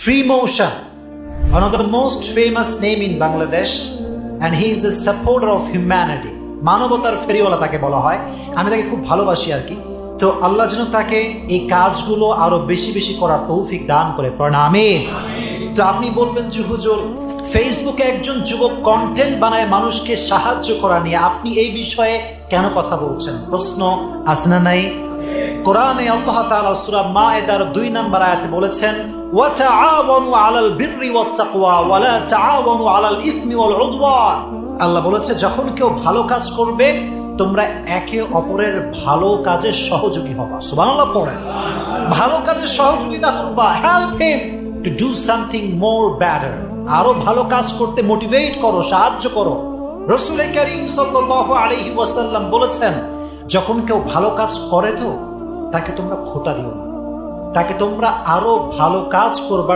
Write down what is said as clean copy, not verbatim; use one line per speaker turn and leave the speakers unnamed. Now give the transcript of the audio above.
Free Motion, one of the most famous name in Bangladesh, and he is the supporter of humanity. মানবতার ফেরিওয়ালা তাকে বলা হয়। আমি তাকে খুব ভালোবাসি আর কি। তো আল্লাহ যেন তাকে এই কাজগুলো আরো বেশি বেশি করার তৌফিক দান করে, পড়েন আমিন। তো আপনি বলবেন যে হুজুর, ফেসবুকে একজন যুবক কন্টেন্ট বানায় মানুষকে সাহায্য করা নিয়ে আপনি এই বিষয়ে কেন কথা বলছেন? প্রশ্ন আছে না নাই? কোরআনে আল্লাহ তাআলা সূরা মায়েদার 2 নম্বর আয়াতে বলেছেন, ওয়া তাআওয়ানু আলাল বিররি ওয়াত তাকওয়া ওয়া লা তাআওয়ানু আলাল ইসমি ওয়াল উদওয়ান। আল্লাহ বলেছে যখন কেউ ভালো কাজ করবে তোমরা একে অপরের ভালো কাজের সহযোগী হবা। সুবহানাল্লাহ পড়েন। ভালো কাজের সহযোগিতা করবা, help him to do something more better. আরো ভালো কাজ করতে মোটিভেট করো, সাহায্য করো। রাসূল কারীম সাল্লাল্লাহু আলাইহি ওয়াসাল্লাম বলেছেন যখন কেউ ভালো কাজ করে তো তাকে তোমরা খোঁটা দিও না, তাকে তোমরা আরো ভালো কাজ করবার